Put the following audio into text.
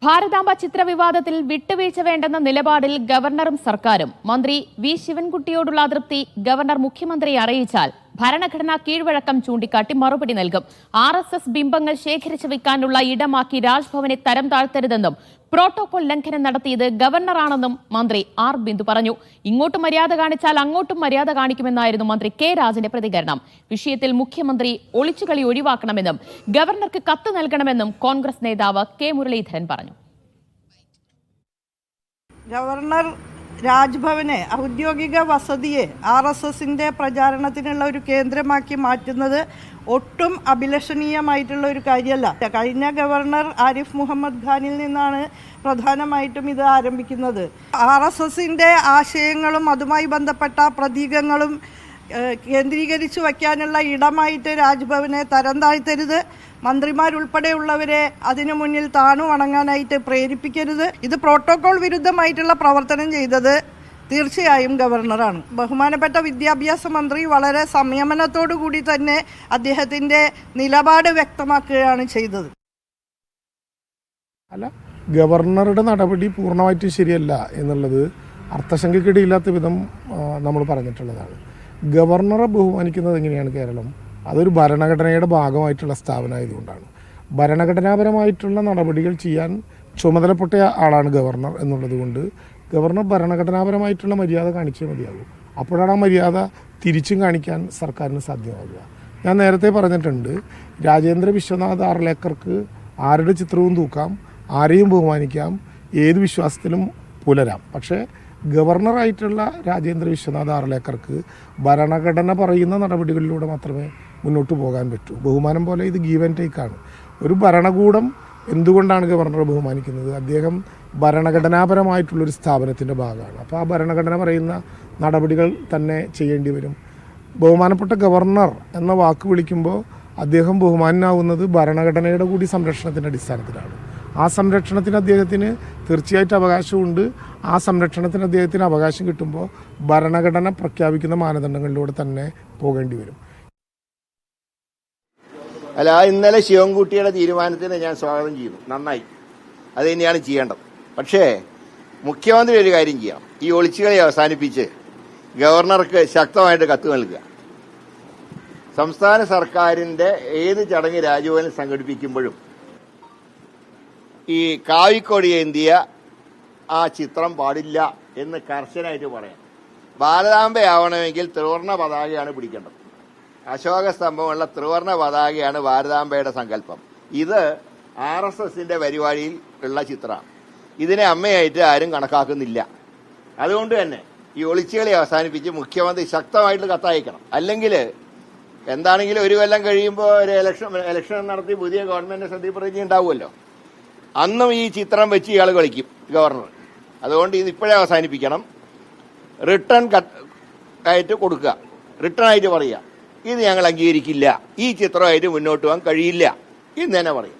ഭാരതാംബ ചിത്രവിവാദത്തിൽ വിട്ടുവീഴ്ച വേണ്ടെന്ന നിലപാടിൽ ഗവർണറും സർക്കാരും. മന്ത്രി വി ശിവൻകുട്ടിയോടുള്ള അതൃപ്തി ഗവർണർ മുഖ്യമന്ത്രിയെ അറിയിച്ചാൽ ഭരണഘടനാ കീഴ്വഴക്കം ചൂണ്ടിക്കാട്ടി മറുപടി നൽകും. RSS ബിംബങ്ങൾ ശേഖരിച്ചു വയ്ക്കാനുള്ള ഇടമാക്കി രാജ്ഭവനെ തരം താഴ്ത്തരുതെന്നും പ്രോട്ടോകോൾ ലംഘനം നടത്തിയത് ഗവർണറാണെന്നും മന്ത്രി ആർ ബിന്ദു പറഞ്ഞു. ഇങ്ങോട്ടും മര്യാദ കാണിച്ചാൽ അങ്ങോട്ടും മര്യാദ കാണിക്കുമെന്നായിരുന്നു മന്ത്രി കെ രാജന്റെ പ്രതികരണം. വിഷയത്തിൽ മുഖ്യമന്ത്രി ഒളിച്ചുകളി ഒഴിവാക്കണമെന്നും ഗവർണർക്ക് കത്ത് നൽകണമെന്നും കോൺഗ്രസ് നേതാവ് കെ മുരളീധരൻ പറഞ്ഞു. ഗവർണർ രാജ്ഭവനെ ഔദ്യോഗിക വസതിയെ RSSന്റെ പ്രചാരണത്തിനുള്ള ഒരു കേന്ദ്രമാക്കി മാറ്റുന്നത് ഒട്ടും അഭിലഷണീയമായിട്ടുള്ള ഒരു കാര്യമല്ല. കഴിഞ്ഞ ഗവർണർ ആരിഫ് മുഹമ്മദ് ഖാനിൽ നിന്നാണ് പ്രധാനമായിട്ടും ഇത് ആരംഭിക്കുന്നത്. RSSന്റെ ആശയങ്ങളും അതുമായി ബന്ധപ്പെട്ട പ്രതീകങ്ങളും കേന്ദ്രീകരിച്ചു വയ്ക്കാനുള്ള ഇടമായിട്ട് രാജ്ഭവനെ തരം താഴ്ത്തരുത്. മന്ത്രിമാരുൾപ്പെടെയുള്ളവരെ അതിനു മുന്നിൽ താണു വണങ്ങാനായിട്ട് പ്രേരിപ്പിക്കരുത്. ഇത് പ്രോട്ടോകോൾ വിരുദ്ധമായിട്ടുള്ള പ്രവർത്തനം ചെയ്തത് തീർച്ചയായും ഗവർണറാണ്. ബഹുമാനപ്പെട്ട വിദ്യാഭ്യാസ മന്ത്രി വളരെ സംയമനത്തോടു കൂടി തന്നെ അദ്ദേഹത്തിൻ്റെ നിലപാട് വ്യക്തമാക്കുകയാണ് ചെയ്തത്. അല്ല, ഗവർണറുടെ നടപടി പൂർണ്ണമായിട്ടും ശരിയല്ല എന്നുള്ളത് അർത്ഥശങ്കയ്ക്കിടയില്ലാത്ത വിധം നമ്മൾ പറഞ്ഞിട്ടുള്ളതാണ്. ഗവർണറെ ബഹുമാനിക്കുന്നത് എങ്ങനെയാണ് കേരളം? അതൊരു ഭരണഘടനയുടെ ഭാഗമായിട്ടുള്ള സ്ഥാപനമായതുകൊണ്ടാണ്. ഭരണഘടനാപരമായിട്ടുള്ള നടപടികൾ ചെയ്യാൻ ചുമതലപ്പെട്ട ആളാണ് ഗവർണർ എന്നുള്ളത് കൊണ്ട് ഗവർണർ ഭരണഘടനാപരമായിട്ടുള്ള മര്യാദ കാണിച്ചേ മതിയാകും. അപ്പോഴാണ് ആ മര്യാദ തിരിച്ചും കാണിക്കാൻ സർക്കാരിന് സാധ്യമാകുക. ഞാൻ നേരത്തെ പറഞ്ഞിട്ടുണ്ട്, രാജേന്ദ്ര വിശ്വനാഥ് ആർലേക്കർക്ക് ആരുടെ ചിത്രവും തൂക്കാം, ആരെയും ബഹുമാനിക്കാം, ഏത് വിശ്വാസത്തിലും പുലരാം. പക്ഷേ ഗവർണറായിട്ടുള്ള രാജേന്ദ്ര വിശ്വനാഥ് ആർലേക്കർക്ക് ഭരണഘടന പറയുന്ന നടപടികളിലൂടെ മാത്രമേ മുന്നോട്ട് പോകാൻ പറ്റൂ. ബഹുമാനം പോലെ ഇത് ഗീവ് ആൻഡ് ടേക്കാണ്. ഒരു ഭരണകൂടം എന്തുകൊണ്ടാണ് ഗവർണറെ ബഹുമാനിക്കുന്നത്? അദ്ദേഹം ഭരണഘടനാപരമായിട്ടുള്ളൊരു സ്ഥാപനത്തിൻ്റെ ഭാഗമാണ്. അപ്പോൾ ആ ഭരണഘടന പറയുന്ന നടപടികൾ തന്നെ ചെയ്യേണ്ടി വരും. ബഹുമാനപ്പെട്ട ഗവർണർ എന്ന വാക്ക് വിളിക്കുമ്പോൾ അദ്ദേഹം ബഹുമാനാവുന്നത് ഭരണഘടനയുടെ കൂടി സംരക്ഷണത്തിൻ്റെ അടിസ്ഥാനത്തിലാണ്. ആ സംരക്ഷണത്തിന് അദ്ദേഹത്തിന് തീർച്ചയായിട്ടും അവകാശമുണ്ട്. ആ സംരക്ഷണത്തിന് അദ്ദേഹത്തിന് അവകാശം കിട്ടുമ്പോൾ ഭരണഘടന പ്രഖ്യാപിക്കുന്ന മാനദണ്ഡങ്ങളിലൂടെ തന്നെ പോകേണ്ടി വരും. അല്ല, ഇന്നലെ ശിവൻകുട്ടിയുടെ തീരുമാനത്തിന് ഞാൻ സ്വാഗതം ചെയ്തു. നന്നായി, അത് തന്നെയാണ് ചെയ്യേണ്ടത്. പക്ഷേ മുഖ്യമന്ത്രി ഒരു കാര്യം ചെയ്യാം. ഈ ഒളിച്ചുകളി അവസാനിപ്പിച്ച് ഗവർണർക്ക് ശക്തമായിട്ട് കത്ത് നൽകുക. സംസ്ഥാന സർക്കാരിന്റെ ഏത് ചടങ്ങ് രാജ്ഭവനിൽ സംഘടിപ്പിക്കുമ്പോഴും ഈ കാവിക്കൊടിയേന്തിയ ആ ചിത്രം പാടില്ല എന്ന് കർശനമായിട്ട് പറയാം. ഭാരതാംബയാവണമെങ്കിൽ ത്രിവർണ്ണ പതാകയാണ് പിടിക്കേണ്ടത്. അശോക സ്തംഭമുള്ള ത്രിവർണ്ണ പതാകയാണ് ഭാരതാംബയുടെ സങ്കല്പം. ഇത് RSSന്റെ പരിപാടിയിൽ ഉള്ള ചിത്രമാണ്. ഇതിനെ അമ്മയായിട്ട് ആരും കണക്കാക്കുന്നില്ല. അതുകൊണ്ട് തന്നെ ഈ ഒളിച്ചുകളി അവസാനിപ്പിച്ച് മുഖ്യമന്ത്രി ശക്തമായിട്ട് കത്തയക്കണം. അല്ലെങ്കിൽ എന്താണെങ്കിലും ഒരു കൊല്ലം കഴിയുമ്പോൾ ഒരു ഇലക്ഷൻ നടത്തി പുതിയ ഗവൺമെന്റ് സത്യപ്രതിജ്ഞ ഉണ്ടാവുമല്ലോ. അന്നും ഈ ചിത്രം വെച്ച് ഇയാൾ കളിക്കും ഗവർണർ. അതുകൊണ്ട് ഇത് ഇപ്പോഴേ അവസാനിപ്പിക്കണം. റിട്ടേൺ ആയിട്ട് കൊടുക്കുക, റിട്ടേൺ ആയിട്ട് പറയുക, ഇത് ഞങ്ങൾ അംഗീകരിക്കില്ല, ഈ ചിത്രമായിട്ട് മുന്നോട്ട് പോകാൻ കഴിയില്ല എന്ന് തന്നെ പറയും.